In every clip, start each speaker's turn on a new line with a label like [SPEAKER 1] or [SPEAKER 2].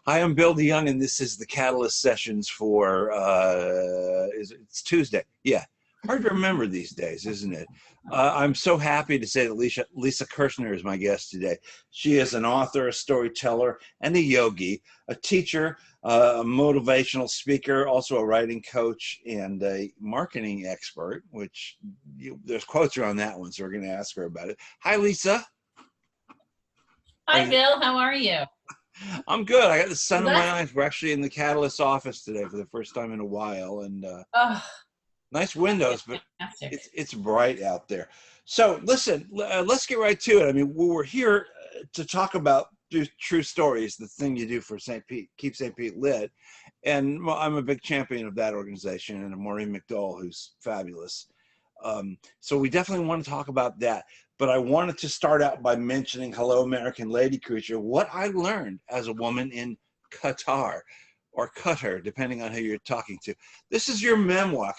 [SPEAKER 1] Hi, I'm Bill DeYoung, and this is the Catalyst sessions for, it's Tuesday. Yeah, hard to remember these days, isn't it? I'm so happy to say that Lisa Kirchner is my guest today. She is an author, a storyteller, and a yogi, a teacher, a motivational speaker, also a writing coach, and a marketing expert, which there's quotes around that one, so we're going to ask her about it. Hi, Lisa.
[SPEAKER 2] Hi, Bill. How are you?
[SPEAKER 1] I'm good. I got the sun in my eyes. We're actually in the Catalyst office today for the first time in a while, and nice windows, but it's bright out there. So listen, let's get right to it. I mean, we're here to talk about true stories, the thing you do for St. Pete, keep St. Pete lit, and I'm a big champion of that organization, and Maureen McDowell, who's fabulous. So we definitely want to talk about that. But I wanted to start out by mentioning Hello American Lady Creature, what I learned as a woman in Qatar, or Qatar, depending on who you're talking to. This is your memoir.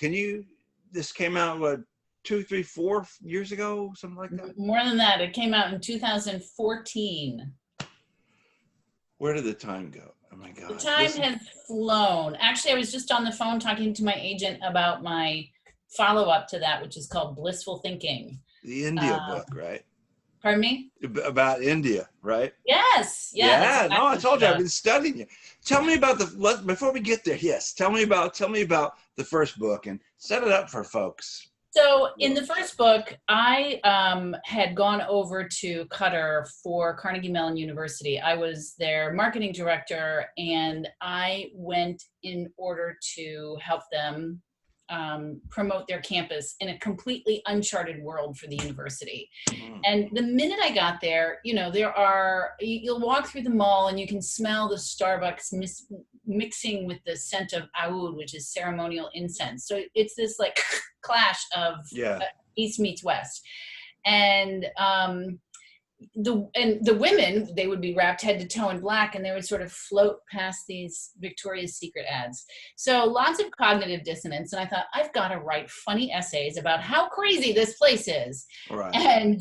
[SPEAKER 1] This came out, what, 2, 3, 4 years ago, something like that?
[SPEAKER 2] More than that. It came out in 2014.
[SPEAKER 1] Where did the time go? Oh my God.
[SPEAKER 2] The time has flown. Actually, I was just on the phone talking to my agent about my follow-up to that, which is called Blissful Thinking.
[SPEAKER 1] The India book, right?
[SPEAKER 2] Pardon me?
[SPEAKER 1] About India, right?
[SPEAKER 2] Yes.
[SPEAKER 1] Yeah. No, I told you I've been studying you. Tell me about before we get there. Yes, tell me about the first book and set it up for folks.
[SPEAKER 2] So in the first book, I had gone over to Qatar for Carnegie Mellon University. I was their marketing director, and I went in order to help them promote their campus in a completely uncharted world for the university. And the minute I got there, you'll walk through the mall and you can smell the Starbucks mixing with the scent of oud, which is ceremonial incense. So it's this like clash of East meets West. And the women, they would be wrapped head to toe in black, and they would sort of float past these Victoria's Secret ads. So lots of cognitive dissonance. And I thought, I've got to write funny essays about how crazy this place is.
[SPEAKER 1] Right.
[SPEAKER 2] And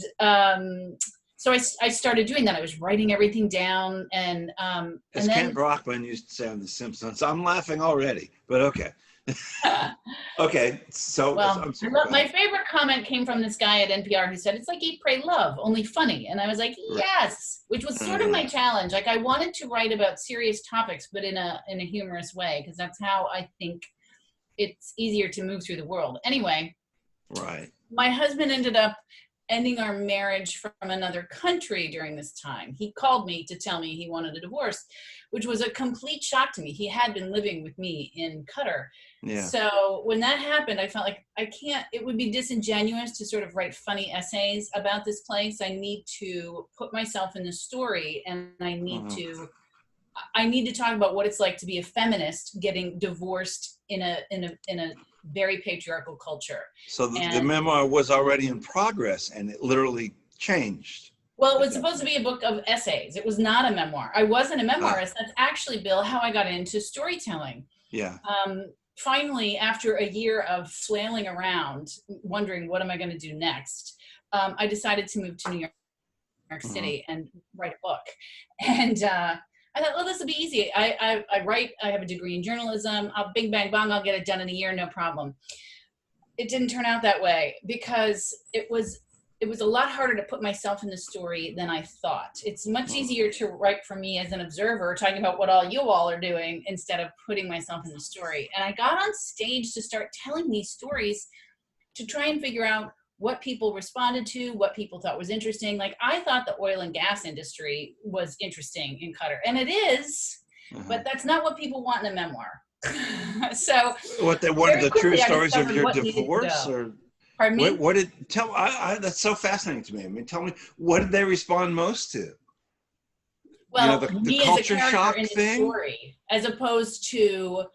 [SPEAKER 2] so I started doing that. I was writing everything down. And
[SPEAKER 1] as Kent Brockman used to say on The Simpsons, I'm laughing already, but okay. Okay, so
[SPEAKER 2] my favorite comment came from this guy at NPR who said, it's like Eat, Pray, Love, only funny. And I was like, yes, which was sort of my challenge. Like, I wanted to write about serious topics, but in a humorous way, because that's how I think it's easier to move through the world. Anyway,
[SPEAKER 1] right.
[SPEAKER 2] My husband ended up ending our marriage from another country during this time. He called me to tell me he wanted a divorce, which was a complete shock to me. He had been living with me in Qatar.
[SPEAKER 1] Yeah.
[SPEAKER 2] So when that happened, I felt like it would be disingenuous to sort of write funny essays about this place. I need to put myself in the story, and I need to talk about what it's like to be a feminist getting divorced in a very patriarchal culture.
[SPEAKER 1] So the memoir was already in progress, and it literally changed.
[SPEAKER 2] Well, it was supposed to be a book of essays. It was not a memoir. I wasn't a memoirist. That's actually, Bill, how I got into storytelling.
[SPEAKER 1] Yeah.
[SPEAKER 2] Finally, after a year of flailing around, wondering what am I going to do next, I decided to move to New York City and write a book. And I thought, well, this will be easy. I write. I have a degree in journalism. I'll bing, bang, bong. I'll get it done in a year, no problem. It didn't turn out that way, because it was a lot harder to put myself in the story than I thought. It's much easier to write for me as an observer, talking about what all you all are doing, instead of putting myself in the story. And I got on stage to start telling these stories to try and figure out what people responded to, what people thought was interesting. Like, I thought the oil and gas industry was interesting in Qatar, and it is, but that's not what people want in a memoir. So
[SPEAKER 1] what they wanted, the true stories of your divorce, or
[SPEAKER 2] pardon me?
[SPEAKER 1] What did tell? That's so fascinating to me. I mean, tell me, what did they respond most to?
[SPEAKER 2] Well,
[SPEAKER 1] the culture shock
[SPEAKER 2] in
[SPEAKER 1] thing,
[SPEAKER 2] the story, as opposed to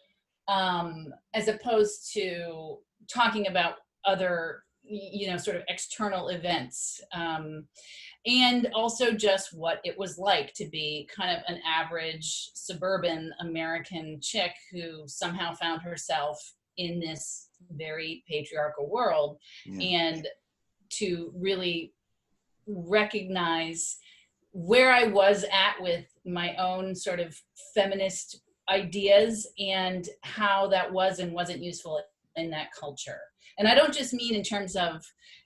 [SPEAKER 2] talking about other, sort of external events, and also just what it was like to be kind of an average suburban American chick who somehow found herself in this very patriarchal world, and to really recognize where I was at with my own sort of feminist ideas and how that was and wasn't useful in that culture. And I don't just mean in terms of,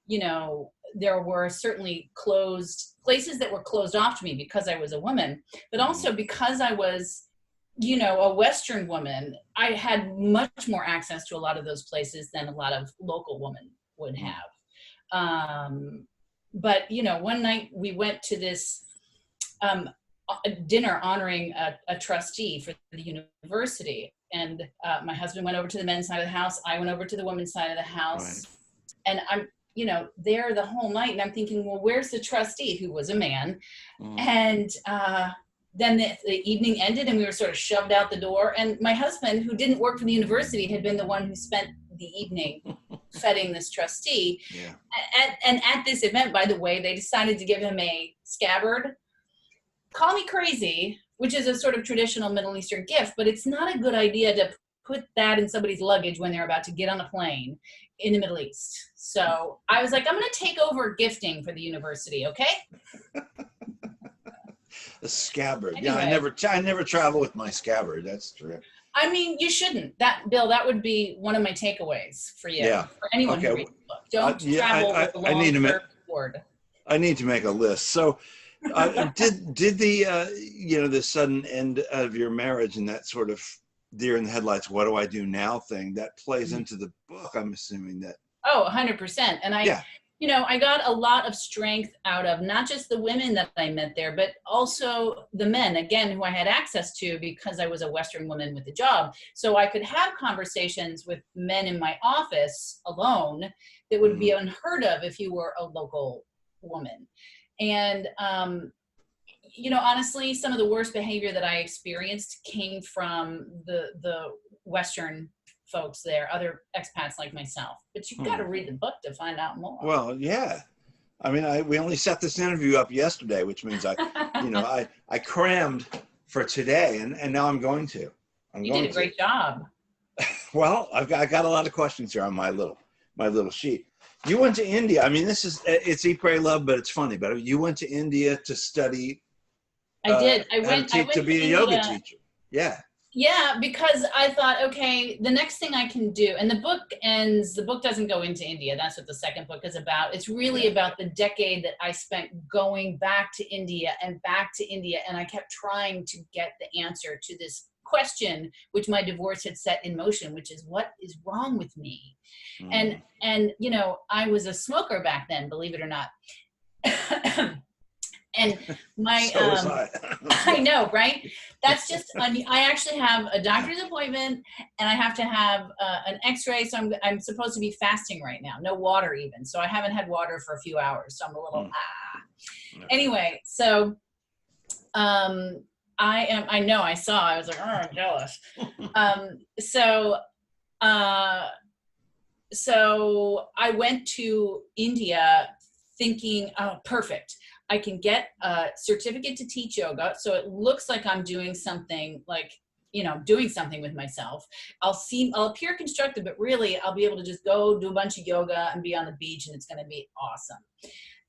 [SPEAKER 2] you know, there were certainly closed places that were closed off to me because I was a woman, but also because I was, you know, a Western woman, I had much more access to a lot of those places than a lot of local women would have. But, you know, one night we went to this dinner honoring a trustee for the university. And my husband went over to the men's side of the house. I went over to the women's side of the house. Right. And I'm, you know, there the whole night. And I'm thinking, well, where's the trustee, who was a man? And then the evening ended and we were sort of shoved out the door. And my husband, who didn't work for the university, had been the one who spent the evening feting this trustee. Yeah. And at this event, by the way, they decided to give him a scabbard. Call me crazy, which is a sort of traditional Middle Eastern gift, but it's not a good idea to put that in somebody's luggage when they're about to get on a plane in the Middle East. So I was like, I'm going to take over gifting for the university, okay?
[SPEAKER 1] A scabbard. Anyway. Yeah, I never travel with my scabbard. That's true.
[SPEAKER 2] I mean, you shouldn't. Bill, that would be one of my takeaways for you. Yeah. For anyone who reads the book. Don't travel with a long cord.
[SPEAKER 1] I need to make a list. So did the you know, the sudden end of your marriage and that sort of deer in the headlights, what do I do now thing, that plays into the book, I'm assuming that.
[SPEAKER 2] Oh, 100%. And you know, I got a lot of strength out of not just the women that I met there, but also the men, again, who I had access to because I was a Western woman with a job. So I could have conversations with men in my office alone that would be unheard of if you were a local woman. And, you know, honestly, some of the worst behavior that I experienced came from the Western folks there, other expats like myself. But you've got to read the book to find out more.
[SPEAKER 1] Well, yeah. I mean, we only set this interview up yesterday, which means you know, I crammed for today, and now I'm going to.
[SPEAKER 2] You did a great job.
[SPEAKER 1] Well, I've got a lot of questions here on my little sheet. You went to India. I mean, it's Eat, Pray, Love, but it's funny. But you went to India to study.
[SPEAKER 2] I did. I went
[SPEAKER 1] to be a yoga teacher. Yeah.
[SPEAKER 2] Yeah, because I thought, okay, the next thing I can do, and the book doesn't go into India. That's what the second book is about. It's really about the decade that I spent going back to India, and I kept trying to get the answer to this question, which my divorce had set in motion, which is, what is wrong with me? And you know, I was a smoker back then, believe it or not. And my, I know, right? That's just, I actually have a doctor's appointment and I have to have an x-ray. So I'm supposed to be fasting right now. No water even. So I haven't had water for a few hours. So I'm a little, Anyway, so I was like, oh, I'm jealous. So I went to India thinking, oh, perfect. I can get a certificate to teach yoga. So it looks like I'm doing something, like, you know, doing something with myself. I'll appear constructive, but really I'll be able to just go do a bunch of yoga and be on the beach, and it's going to be awesome.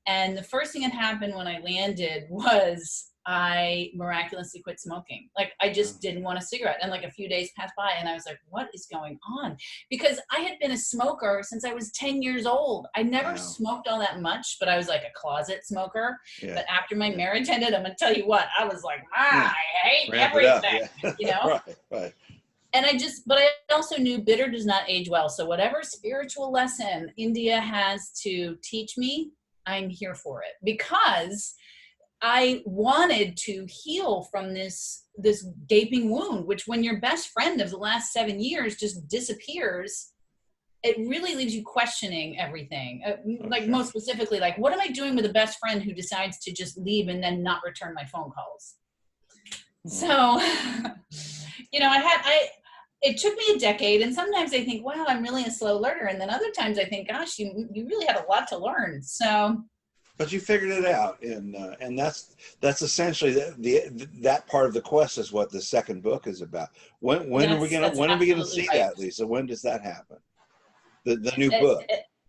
[SPEAKER 2] And the first thing that happened when I landed was I miraculously quit smoking. Like, I just didn't want a cigarette. And like a few days passed by and I was like, what is going on? Because I had been a smoker since I was 10 years old. I never smoked all that much, but I was like a closet smoker. Yeah. But after my marriage ended, I'm going to tell you what, I was like, I hate everything, you know?
[SPEAKER 1] Right.
[SPEAKER 2] And but I also knew bitter does not age well. So whatever spiritual lesson India has to teach me, I'm here for it, because I wanted to heal from this gaping wound, which when your best friend of the last 7 years just disappears, it really leaves you questioning everything. Like, most specifically, like, what am I doing with a best friend who decides to just leave and then not return my phone calls? So, you know, it took me a decade, and sometimes I think, wow, I'm really a slow learner. And then other times I think, gosh, you really had a lot to learn. So,
[SPEAKER 1] but you figured it out, and that's essentially that part of the quest is what the second book is about. When are we gonna see that, Lisa? When does that happen? The new book.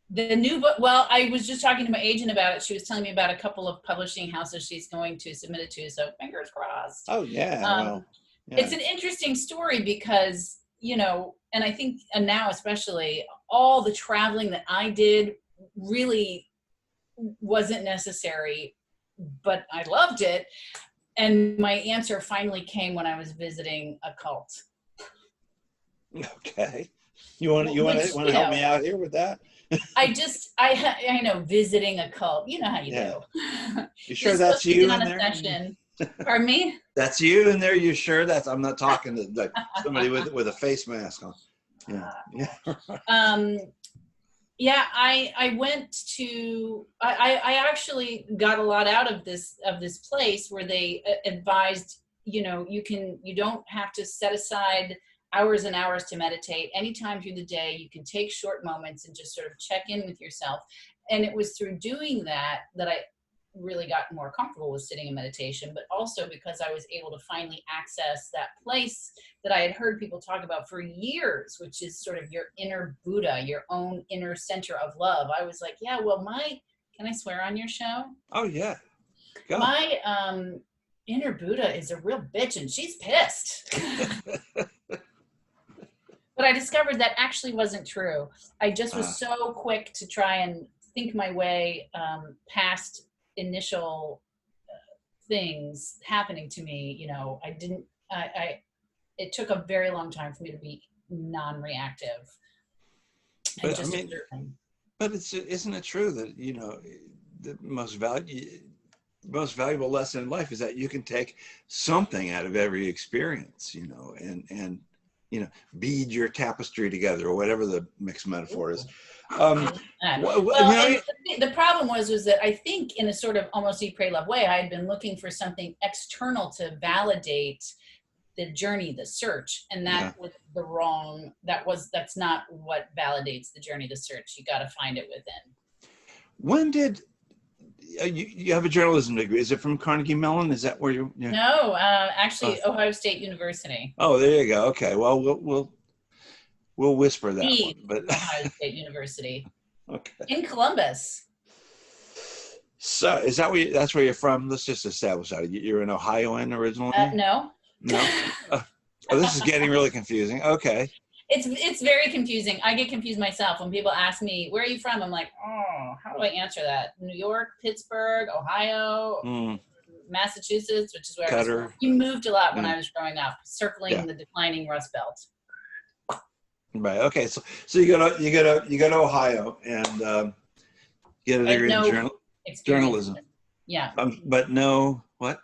[SPEAKER 2] The new book, well, I was just talking to my agent about it. She was telling me about a couple of publishing houses she's going to submit it to, so fingers crossed.
[SPEAKER 1] Oh, yeah. Well, yeah.
[SPEAKER 2] It's an interesting story because, you know, and I think, and now especially, all the traveling that I did really wasn't necessary, but I loved it. And my answer finally came when I was visiting a cult.
[SPEAKER 1] Okay. You want to help me out here with that?
[SPEAKER 2] I know, visiting a cult. You know how you do.
[SPEAKER 1] You sure that's you in there?
[SPEAKER 2] Session. Pardon me?
[SPEAKER 1] That's you in there? You sure that's, I'm not talking to like somebody with a face mask on. Yeah.
[SPEAKER 2] Yeah, I went to, I actually got a lot out of this place where they advised, you know, you don't have to set aside hours and hours to meditate. Anytime through the day, you can take short moments and just sort of check in with yourself. And it was through doing that I really got more comfortable with sitting in meditation, but also because I was able to finally access that place that I had heard people talk about for years, which is sort of your inner Buddha, your own inner center of love. I was like, yeah, well, can I swear on your show?
[SPEAKER 1] Oh yeah. Go.
[SPEAKER 2] My inner Buddha is a real bitch and she's pissed. But I discovered that actually wasn't true. I just was so quick to try and think my way past initial things happening to me. You know, it took a very long time for me to be non-reactive.
[SPEAKER 1] But I mean, but isn't it true that, you know, the most valuable lesson in life is that you can take something out of every experience, you know, and you know, bead your tapestry together, or whatever the mixed metaphor is.
[SPEAKER 2] The problem was that I think, in a sort of almost Eat, Pray, Love way, I had been looking for something external to validate the journey, the search, and that was the wrong. That's not what validates the journey, the search. You got to find it within.
[SPEAKER 1] When did you have a journalism degree? Is it from Carnegie Mellon? Is that where you?
[SPEAKER 2] No, actually, Ohio State University.
[SPEAKER 1] Oh, there you go. Okay, well, we'll whisper that one. But
[SPEAKER 2] Ohio State University.
[SPEAKER 1] Okay.
[SPEAKER 2] In Columbus.
[SPEAKER 1] So, is that that's where you're from? Let's just establish that. You're an Ohioan originally?
[SPEAKER 2] No.
[SPEAKER 1] No. Oh, this is getting really confusing. Okay.
[SPEAKER 2] It's very confusing. I get confused myself when people ask me, where are you from? I'm like, oh, how do I answer that? New York, Pittsburgh, Ohio, Massachusetts, which is where
[SPEAKER 1] Qatar.
[SPEAKER 2] I was. You moved a lot when I was growing up, circling the declining Rust Belt.
[SPEAKER 1] Right. Okay. So you go to Ohio and get a degree in journalism.
[SPEAKER 2] Yeah.
[SPEAKER 1] But no what?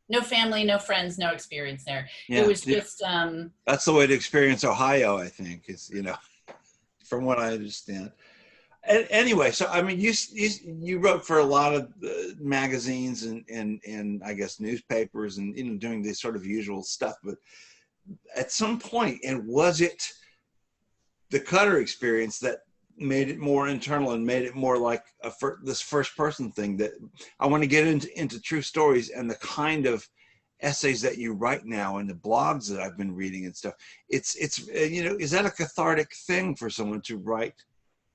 [SPEAKER 2] No family, no friends, no experience there. It was just.
[SPEAKER 1] That's the way to experience Ohio, I think. Is, you know, from what I understand. And anyway, so I mean, you wrote for a lot of magazines and I guess newspapers, and, you know, doing this sort of usual stuff. But at some point, and was it the Qatar experience that made it more internal and made it more like this first person thing, that I want to get into true stories and the kind of essays that you write now and the blogs that I've been reading and stuff. It's you know, is that a cathartic thing for someone to write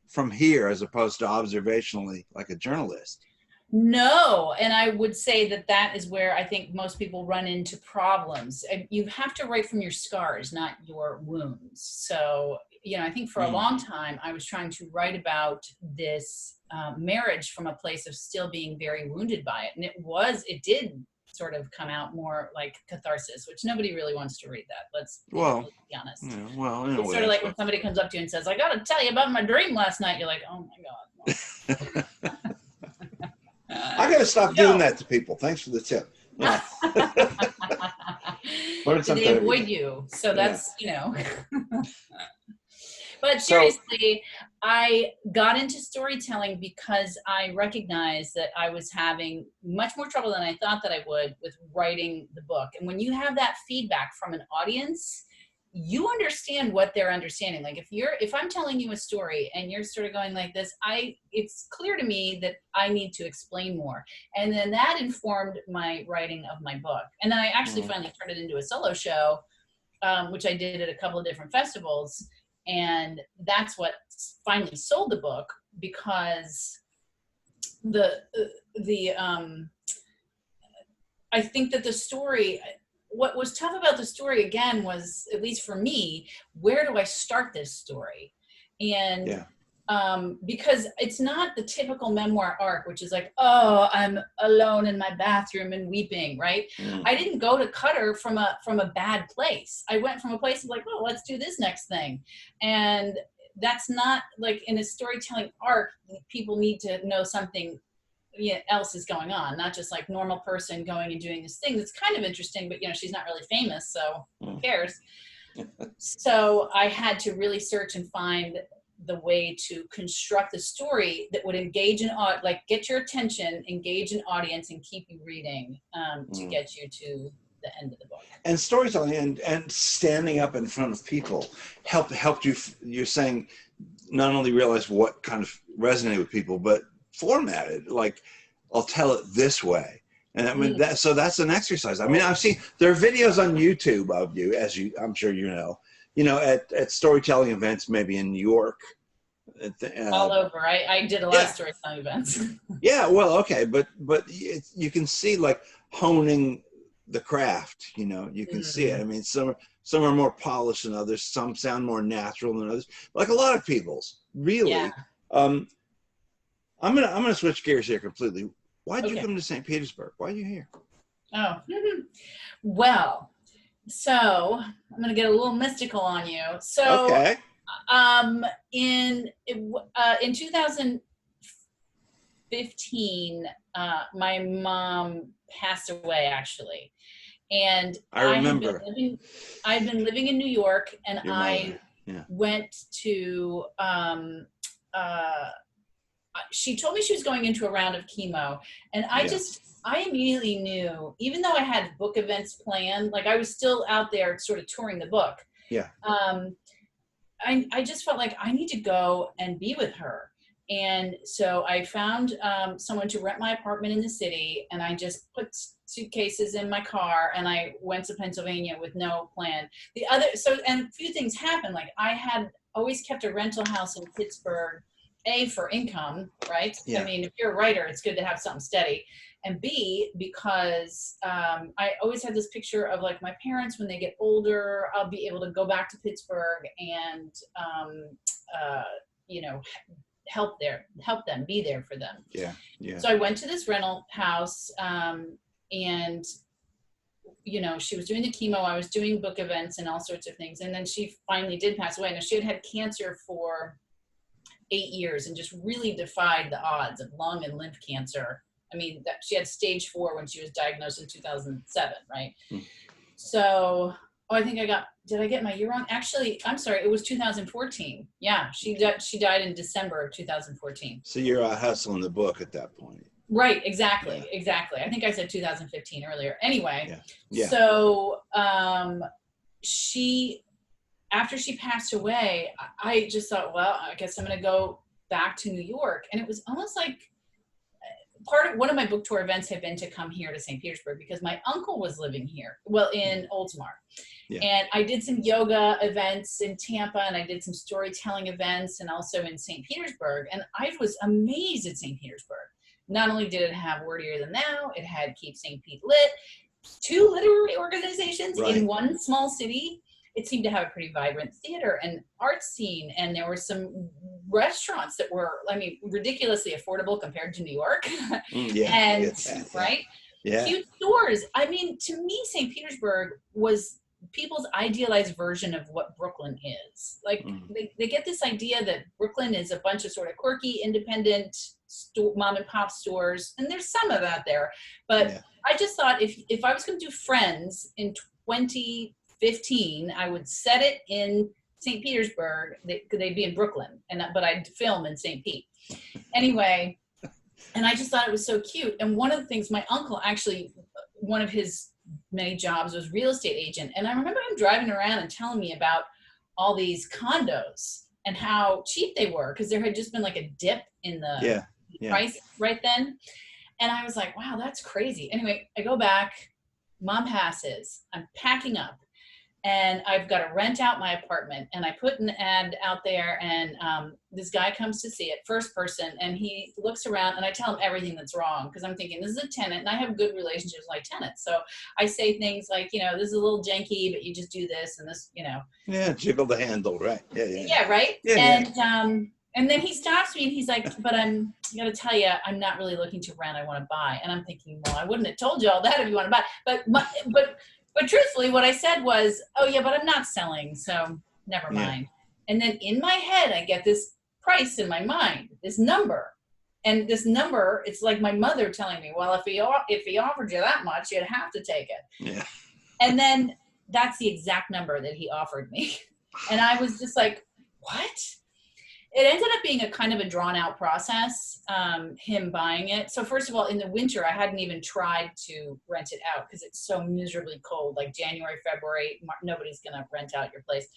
[SPEAKER 1] from here as opposed to observationally like a journalist?
[SPEAKER 2] No, and I would say that is where I think most people run into problems. You have to write from your scars, not your wounds. So, you know, I think for a long time I was trying to write about this marriage from a place of still being very wounded by it, and it did sort of come out more like catharsis, which nobody really wants to read that. Let's be honest.
[SPEAKER 1] Yeah, well,
[SPEAKER 2] it's sort of like when somebody comes up to you and says, "I got to tell you about my dream last night." You're like, "Oh my God."
[SPEAKER 1] I got to stop doing that to people. Thanks for the tip. Yeah.
[SPEAKER 2] They avoid you. So that's, you know. But seriously, I got into storytelling because I recognized that I was having much more trouble than I thought that I would with writing the book. And when you have that feedback from an audience, you understand what they're understanding. Like if I'm telling you a story and you're sort of going like this, it's clear to me that I need to explain more. And then that informed my writing of my book. And then I actually finally turned it into a solo show, which I did at a couple of different festivals. And that's what finally sold the book. because I think that the story, what was tough about the story again was, at least for me, where do I start this story? And because it's not the typical memoir arc, which is like, oh, I'm alone in my bathroom and weeping, right? I didn't go to Qatar from a bad place. I went from a place of like, oh, let's do this next thing. And that's not like, in a storytelling arc, people need to know something else is going on, not just like normal person going and doing this thing that's kind of interesting, but she's not really famous, so who cares? So I had to really search and find the way to construct the story that would engage like get your attention, engage an audience, and keep you reading to get you to the end of the book.
[SPEAKER 1] And storytelling and standing up in front of people helped you. You're saying not only realize what kind of resonated with people, but format it, like, I'll tell it this way. And I mean, so that's an exercise. I mean, I've seen, there are videos on YouTube of you, I'm sure at storytelling events, maybe in New York.
[SPEAKER 2] All over. I did a lot of storytelling events.
[SPEAKER 1] Yeah, well, okay. But you can see, like, honing the craft, you can see it. I mean, some are more polished than others. Some sound more natural than others. Like a lot of people's, really. Yeah. I'm gonna switch gears here completely. Why did you come to St. Petersburg? Why are you here?
[SPEAKER 2] Oh, well, so I'm gonna get a little mystical on you. So, in 2015, my mom passed away, actually, and
[SPEAKER 1] I remember.
[SPEAKER 2] I'd been living in New York, and I went to. She told me she was going into a round of chemo, and I immediately knew, even though I had book events planned, like I was still out there sort of touring the book.
[SPEAKER 1] Yeah.
[SPEAKER 2] I just felt like I need to go and be with her. And so I found someone to rent my apartment in the city, and I just put suitcases in my car, and I went to Pennsylvania with no plan. And a few things happened. Like, I had always kept a rental house in Pittsburgh, A, for income, right? Yeah. I mean, if you're a writer, it's good to have something steady. And B, because I always had this picture of, like, my parents, when they get older, I'll be able to go back to Pittsburgh and, help them, be there for them.
[SPEAKER 1] Yeah, yeah.
[SPEAKER 2] So I went to this rental house, and, she was doing the chemo, I was doing book events and all sorts of things. And then she finally did pass away. Now, she had cancer for 8 years and just really defied the odds of lung and lymph cancer. I mean, that she had stage 4 when she was diagnosed in 2007, right? So, I think did I get my year wrong? Actually, I'm sorry, it was 2014. Yeah, she died in December of 2014.
[SPEAKER 1] So you're hustling the book at that point.
[SPEAKER 2] Right, exactly. I think I said 2015 earlier. Anyway, so after she passed away, I just thought, well, I guess I'm going to go back to New York. And it was almost like one of my book tour events had been to come here to St. Petersburg because my uncle was living here, in Oldsmar. Yeah. And I did some yoga events in Tampa, and I did some storytelling events, and also in St. Petersburg. And I was amazed at St. Petersburg. Not only did it have Wordier Than Thou, it had Keep St. Pete Lit, 2 literary organizations in one small city. It seemed to have a pretty vibrant theater and art scene, and there were some restaurants that were, ridiculously affordable compared to New York. Right? Yeah. Cute stores. I mean, to me, St. Petersburg was people's idealized version of what Brooklyn is. Like, they get this idea that Brooklyn is a bunch of sort of quirky, independent mom and pop stores, and there's some of that there. But I just thought if I was going to do Friends in 2015, I would set it in St. Petersburg. They'd be in Brooklyn, but I'd film in St. Pete. Anyway, and I just thought it was so cute. And one of the things, my uncle actually, one of his many jobs was real estate agent. And I remember him driving around and telling me about all these condos and how cheap they were, because there had just been like a dip in the price right then. And I was like, wow, that's crazy. Anyway, I go back, mom passes, I'm packing up. and I've got to rent out my apartment. And I put an ad out there, and this guy comes to see it, first person, and he looks around, and I tell him everything that's wrong, because I'm thinking, this is a tenant, and I have good relationships with my tenants. So I say things like, you know, this is a little janky, but you just do this and this, you know.
[SPEAKER 1] Yeah, jiggle the handle, right? Yeah, yeah.
[SPEAKER 2] Yeah, right?
[SPEAKER 1] Yeah,
[SPEAKER 2] And then he stops me and he's like, but I gotta tell you, I'm not really looking to rent, I want to buy. And I'm thinking, well, I wouldn't have told you all that if you want to buy. But truthfully, what I said was, oh yeah, but I'm not selling, so never mind. And then in my head, I get this price in my mind, this number. And this number, it's like my mother telling me, well, if he offered you that much, you'd have to take it.
[SPEAKER 1] Yeah.
[SPEAKER 2] And then that's the exact number that he offered me. And I was just like, what? It ended up being a kind of a drawn out process, him buying it. So first of all, in the winter, I hadn't even tried to rent it out because it's so miserably cold, like January, February, nobody's going to rent out your place.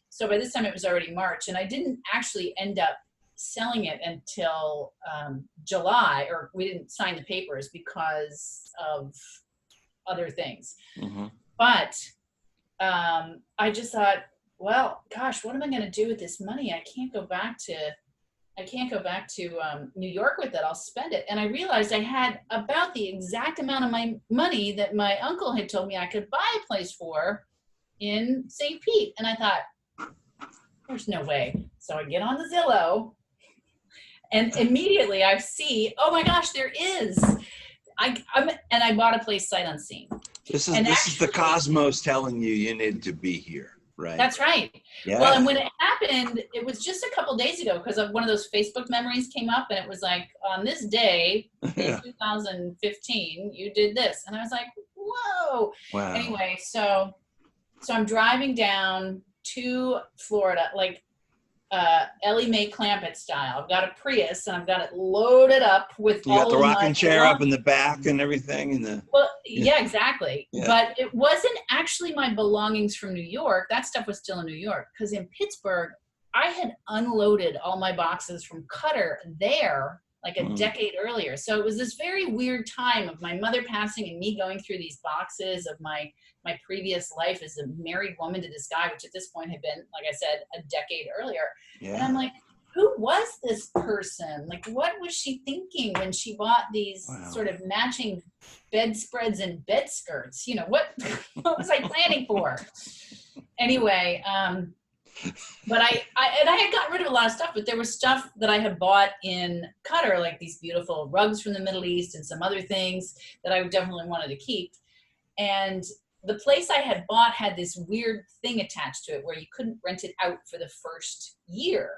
[SPEAKER 2] So by this time it was already March, and I didn't actually end up selling it until July, or we didn't sign the papers because of other things.
[SPEAKER 1] Mm-hmm.
[SPEAKER 2] But I just thought, well, gosh, what am I going to do with this money? I can't go back to New York with it. I'll spend it. And I realized I had about the exact amount of my money that my uncle had told me I could buy a place for in St. Pete. And I thought, there's no way. So I get on the Zillow, and immediately I see, oh my gosh, there is. And I bought a place sight unseen.
[SPEAKER 1] This is the cosmos telling you need to be here. Right.
[SPEAKER 2] That's right.
[SPEAKER 1] Yeah.
[SPEAKER 2] Well, and when it happened, it was just a couple days ago, because one of those Facebook memories came up, and it was like, on this day in 2015, you did this. And I was like, whoa.
[SPEAKER 1] Wow.
[SPEAKER 2] Anyway, so I'm driving down to Florida, like Ellie Mae Clampett style. I've got a Prius, and I've got it loaded up with
[SPEAKER 1] you got the rocking chair up in the back and everything.
[SPEAKER 2] Well, yeah, exactly. Yeah. But it wasn't actually my belongings from New York. That stuff was still in New York, because in Pittsburgh, I had unloaded all my boxes from Qatar there like a decade earlier. So it was this very weird time of my mother passing and me going through these boxes of my previous life as a married woman to this guy, which at this point had been, like I said, a decade earlier. Yeah. And I'm like, who was this person? Like, what was she thinking when she bought these sort of matching bedspreads and bed skirts? You know, what was I planning for? Anyway, but I had gotten rid of a lot of stuff, but there was stuff that I had bought in Qatar, like these beautiful rugs from the Middle East and some other things that I definitely wanted to keep. And the place I had bought had this weird thing attached to it where you couldn't rent it out for the first year.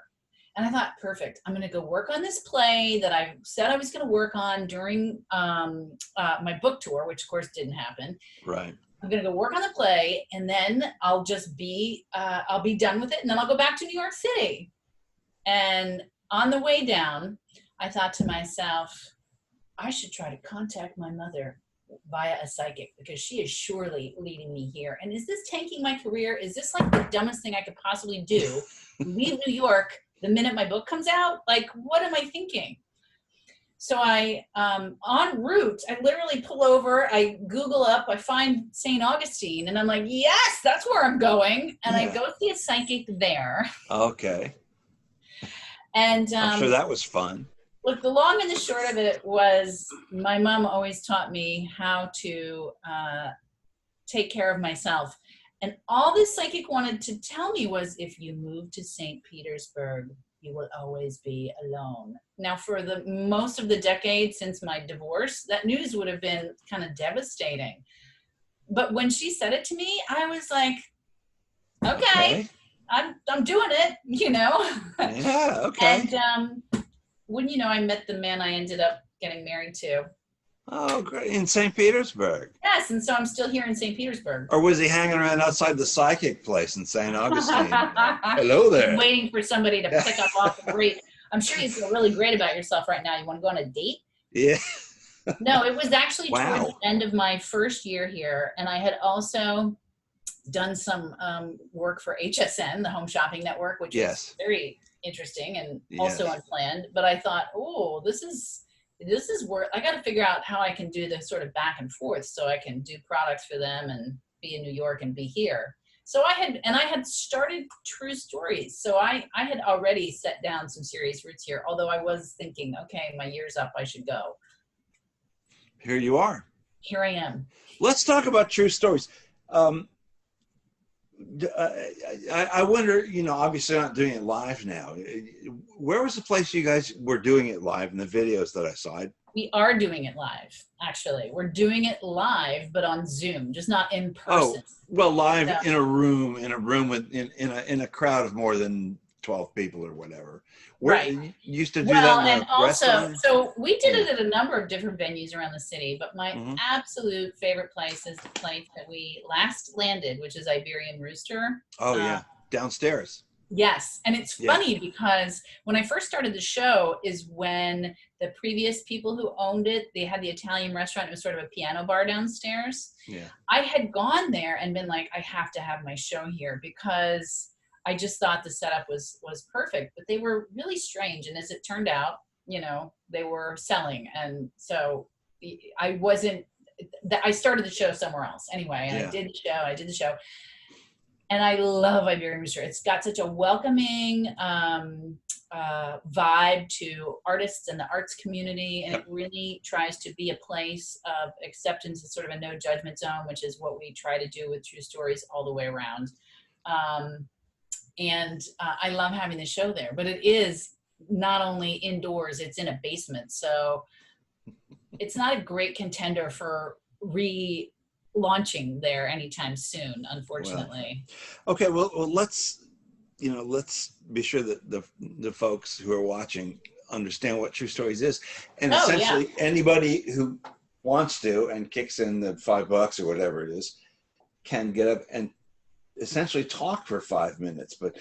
[SPEAKER 2] And I thought, perfect, I'm going to go work on this play that I said I was going to work on during my book tour, which of course didn't happen.
[SPEAKER 1] Right.
[SPEAKER 2] I'm going to go work on the play, and then I'll just be done with it, and then I'll go back to New York City. And on the way down, I thought to myself, I should try to contact my mother via a psychic, because she is surely leading me here. And is this tanking my career? Is this like the dumbest thing I could possibly do? Leave New York the minute my book comes out? Like, what am I thinking? So I, en route, I literally pull over, I Google up, I find St. Augustine, and I'm like, yes, that's where I'm going. And I go see a psychic there.
[SPEAKER 1] Okay.
[SPEAKER 2] And
[SPEAKER 1] I'm sure that was fun.
[SPEAKER 2] Look, the long and the short of it was, my mom always taught me how to take care of myself. And all this psychic wanted to tell me was, if you move to St. Petersburg, you will always be alone. Now, for the most of the decade since my divorce, that news would have been kind of devastating. But when she said it to me, I was like, okay. I'm doing it, you know?
[SPEAKER 1] Yeah, okay.
[SPEAKER 2] And wouldn't you know, I met the man I ended up getting married to.
[SPEAKER 1] Oh, great. In St. Petersburg.
[SPEAKER 2] Yes, and so I'm still here in St. Petersburg.
[SPEAKER 1] Or was he hanging around outside the psychic place in St. Augustine? Hello there.
[SPEAKER 2] Waiting for somebody to pick up off the rate. I'm sure you feel really great about yourself right now. You want to go on a date?
[SPEAKER 1] Yeah.
[SPEAKER 2] No, it was actually towards the end of my first year here. And I had also done some work for HSN, the Home Shopping Network, which is very interesting and also unplanned. But I thought, oh, this is where I got to figure out how I can do the sort of back and forth, so I can do products for them and be in New York and be here. So I had started True Stories. So I had already set down some serious roots here, although I was thinking, okay, my year's up, I should go.
[SPEAKER 1] Here you are.
[SPEAKER 2] Here I am.
[SPEAKER 1] Let's talk about True Stories. I wonder, you know, obviously not doing it live now. Where was the place you guys were doing it live in the videos that I saw?
[SPEAKER 2] We are doing it live, actually. We're doing it live, but on Zoom, just not in person.
[SPEAKER 1] Oh, well, live in a room with in a crowd of more than 12 people or whatever. Where
[SPEAKER 2] right.
[SPEAKER 1] you used to do that in
[SPEAKER 2] and also,
[SPEAKER 1] restaurant?
[SPEAKER 2] so we did it at a number of different venues around the city, but my absolute favorite place is the place that we last landed, which is Iberian Rooster.
[SPEAKER 1] Oh, yeah. Downstairs.
[SPEAKER 2] Yes. And it's funny because when I first started the show is when the previous people who owned it, they had the Italian restaurant. It was sort of a piano bar downstairs.
[SPEAKER 1] Yeah.
[SPEAKER 2] I had gone there and been like, I have to have my show here because I just thought the setup was perfect, but they were really strange. And as it turned out, you know, they were selling. And so I started the show somewhere else anyway. And I did the show. And I love Iberian Rooster. It's got such a welcoming vibe to artists and the arts community. And it really tries to be a place of acceptance. It's sort of a no judgment zone, which is what we try to do with True Stories all the way around. I love having the show there, but it is not only indoors, it's in a basement. So it's not a great contender for relaunching there anytime soon, unfortunately.
[SPEAKER 1] Okay. Well, let's be sure that the folks who are watching understand what True Stories is. And essentially anybody who wants to and kicks in the $5 or whatever it is can get up and essentially talk for 5 minutes. But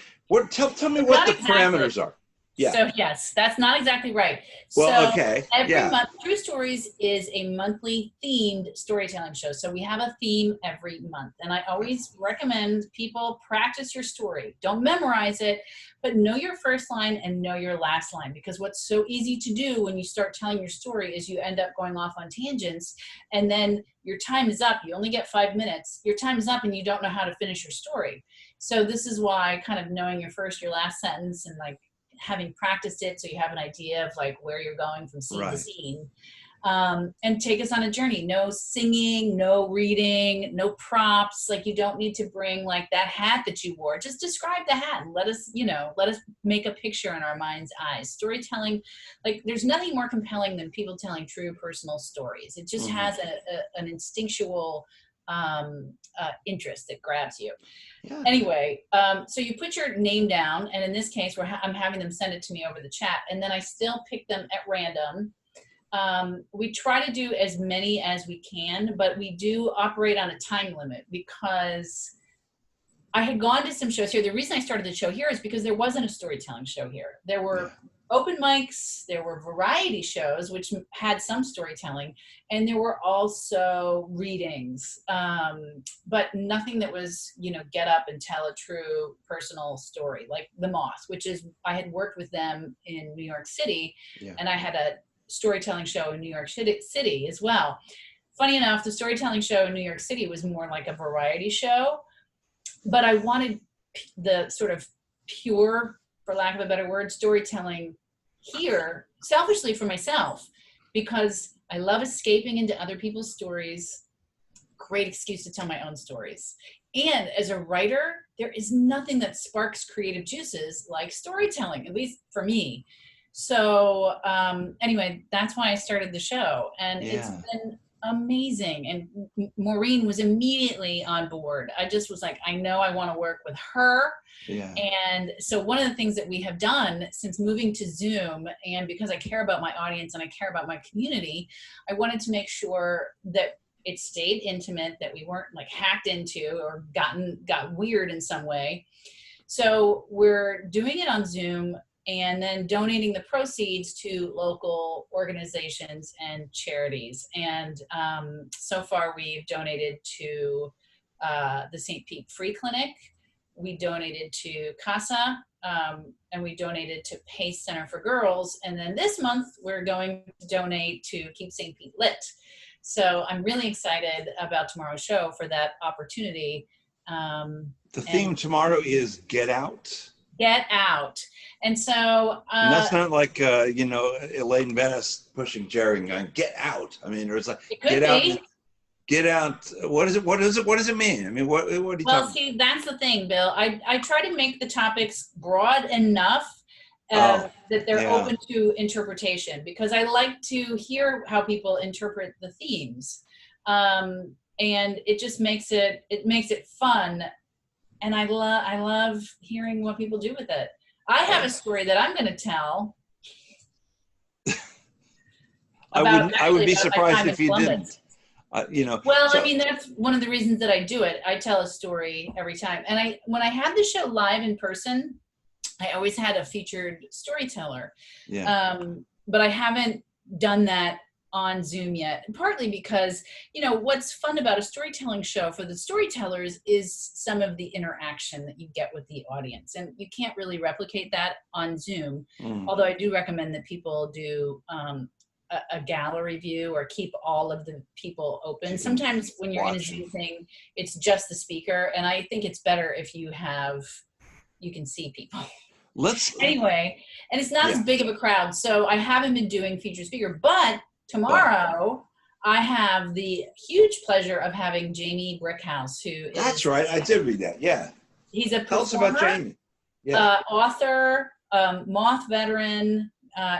[SPEAKER 1] tell me what the parameters are. Yeah.
[SPEAKER 2] So yes, that's not exactly right.
[SPEAKER 1] Well,
[SPEAKER 2] so
[SPEAKER 1] okay.
[SPEAKER 2] Every month, True Stories is a monthly themed storytelling show. So we have a theme every month. And I always recommend people practice your story. Don't memorize it, but know your first line and know your last line. Because what's so easy to do when you start telling your story is you end up going off on tangents and then your time is up. You only get 5 minutes. Your time is up and you don't know how to finish your story. So this is why kind of knowing your first, your last sentence and like having practiced it so you have an idea of like where you're going from scene to scene, and take us on a journey. No singing, no reading, no props. Like you don't need to bring like that hat that you wore. Just describe the hat and let us make a picture in our mind's eyes. Storytelling, like there's nothing more compelling than people telling true personal stories. It just has an instinctual interest that grabs you. Yeah. Anyway, so you put your name down, and in this case, I'm having them send it to me over the chat, and then I still pick them at random. We try to do as many as we can, but we do operate on a time limit because I had gone to some shows here. The reason I started the show here is because there wasn't a storytelling show here. There were open mics, there were variety shows, which had some storytelling, and there were also readings, but nothing that was, get up and tell a true personal story, like The Moth, which is, I had worked with them in New York City, and I had a storytelling show in New York City as well. Funny enough, the storytelling show in New York City was more like a variety show, but I wanted the sort of pure, for lack of a better word, storytelling here, selfishly for myself, because I love escaping into other people's stories. Great excuse to tell my own stories. And as a writer, there is nothing that sparks creative juices like storytelling, at least for me. So anyway, that's why I started the show. And it's been amazing. And Maureen was immediately on board. I just was like, I know I want to work with her. Yeah. And so one of the things that we have done since moving to Zoom, and because I care about my audience and I care about my community, I wanted to make sure that it stayed intimate, that we weren't like hacked into or got weird in some way. So we're doing it on Zoom and then donating the proceeds to local organizations and charities. And so far we've donated to the St. Pete Free Clinic. We donated to CASA, and we donated to PACE Center for Girls. And then this month we're going to donate to Keep St. Pete Lit. So I'm really excited about tomorrow's show for that opportunity.
[SPEAKER 1] The theme tomorrow is Get Out.
[SPEAKER 2] Get Out. And so
[SPEAKER 1] and that's not like Elaine Bennis pushing Jerry and going, "Get out." I mean, there's like
[SPEAKER 2] get out.
[SPEAKER 1] Get out. What is it? What does it mean? I mean, what are you talking
[SPEAKER 2] see, that's the thing, Bill. I try to make the topics broad enough that they're open to interpretation, because I like to hear how people interpret the themes. And it just makes it fun. And I love hearing what people do with it. I have a story that I'm going to tell.
[SPEAKER 1] I would be surprised if you didn't.
[SPEAKER 2] Well, I mean, that's one of the reasons that I do it. I tell a story every time. And when I had the show live in person, I always had a featured storyteller.
[SPEAKER 1] Yeah.
[SPEAKER 2] But I haven't done that on Zoom yet, partly because, what's fun about a storytelling show for the storytellers is some of the interaction that you get with the audience. And you can't really replicate that on Zoom, although I do recommend that people do a gallery view or keep all of the people open. Sometimes when you're in a Zoom thing, it's just the speaker. And I think it's better if you can see people. Anyway, and it's not as big of a crowd. So I haven't been doing featured speaker, but tomorrow I have the huge pleasure of having Jamie Brickhouse, who
[SPEAKER 1] That's right. I did read that. Yeah.
[SPEAKER 2] He's a performer,
[SPEAKER 1] tell us about Jamie. Yeah.
[SPEAKER 2] Author, Moth veteran,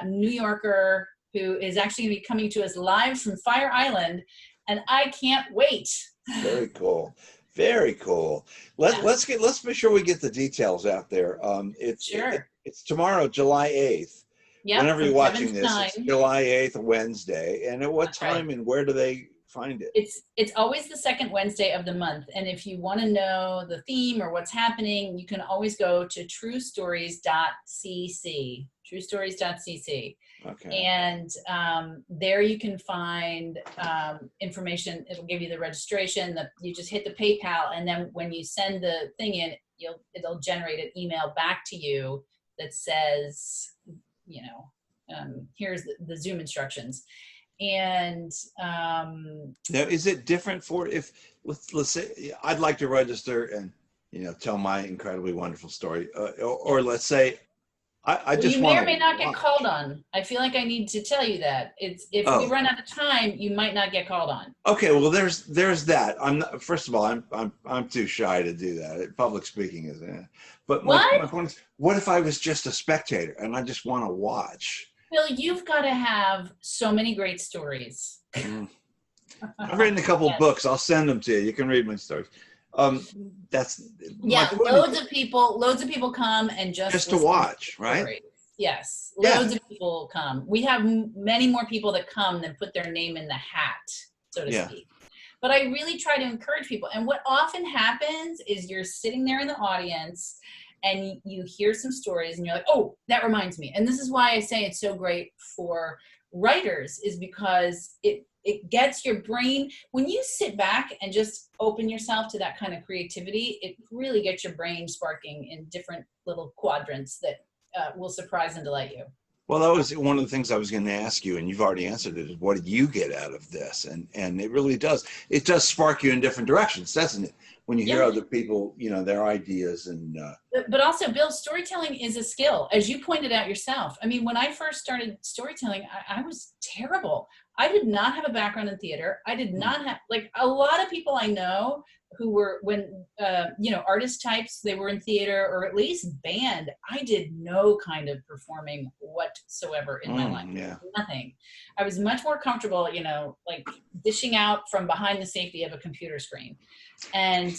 [SPEAKER 2] New Yorker, who is actually going to be coming to us live from Fire Island, and I can't wait.
[SPEAKER 1] Very cool. Very cool. Let's make sure we get the details out there. It's tomorrow, July 8th.
[SPEAKER 2] Yep,
[SPEAKER 1] whenever you're watching this, it's July 8th, Wednesday. And at what time and where do they find it?
[SPEAKER 2] It's always the second Wednesday of the month. And if you want to know the theme or what's happening, you can always go to truestories.cc. truestories.cc.
[SPEAKER 1] Okay.
[SPEAKER 2] And there you can find information. It'll give you the registration. You just hit the PayPal, and then when you send the thing in, it'll generate an email back to you that says, here's the Zoom instructions. And
[SPEAKER 1] now, is it different for let's say I'd like to register and tell my incredibly wonderful story, or let's say I just
[SPEAKER 2] you may or may not get called on. I feel like I need to tell you that if we run out of time, you might not get called on.
[SPEAKER 1] Okay, well there's that. First of all, I'm too shy to do that. Public speaking is but my point is, what if I was just a spectator and I just want to watch?
[SPEAKER 2] Bill, you've got to have so many great stories.
[SPEAKER 1] I've written a couple books. I'll send them to you. You can read my stories. Loads of people come and just to watch, right?
[SPEAKER 2] Stories. Yes, loads of people come. We have many more people that come than put their name in the hat, so to speak. But I really try to encourage people. And what often happens is you're sitting there in the audience and you hear some stories and you're like, oh, that reminds me. And this is why I say it's so great for writers, is because it gets your brain, when you sit back and just open yourself to that kind of creativity, it really gets your brain sparking in different little quadrants that will surprise and delight you.
[SPEAKER 1] Well, that was one of the things I was going to ask you, and you've already answered it, is what did you get out of this? And it really does. It does spark you in different directions, doesn't it? When you hear other people, their ideas and...
[SPEAKER 2] But also, Bill, storytelling is a skill, as you pointed out yourself. I mean, when I first started storytelling, I was terrible. I did not have a background in theater. I did not have, a lot of people I know who were, artist types, they were in theater or at least band. I did no kind of performing whatsoever in my life.
[SPEAKER 1] Yeah.
[SPEAKER 2] Nothing. I was much more comfortable, dishing out from behind the safety of a computer screen. And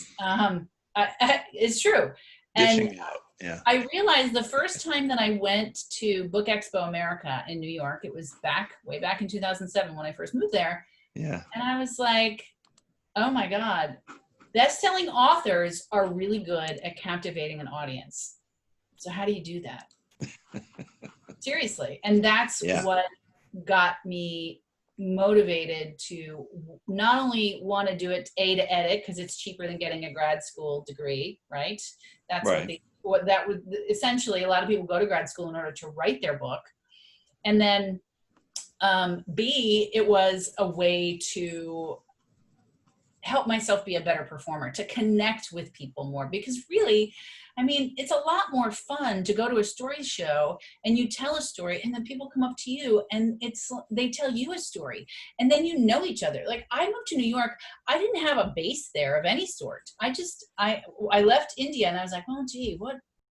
[SPEAKER 2] it's true.
[SPEAKER 1] Dishing out. Yeah.
[SPEAKER 2] I realized the first time that I went to Book Expo America in New York, it was way back in 2007 when I first moved there.
[SPEAKER 1] Yeah.
[SPEAKER 2] And I was like, oh my God, best-selling authors are really good at captivating an audience. So how do you do that? Seriously. And that's what got me motivated to not only want to do it to edit, because it's cheaper than getting a grad school degree, right? That's what that would essentially, a lot of people go to grad school in order to write their book. And then B, it was a way to help myself be a better performer, to connect with people more. Because really, I mean, it's a lot more fun to go to a story show and you tell a story and then people come up to you and they tell you a story and then you know each other. Like, I moved to New York, I didn't have a base there of any sort. I left India and I was like, oh gee, what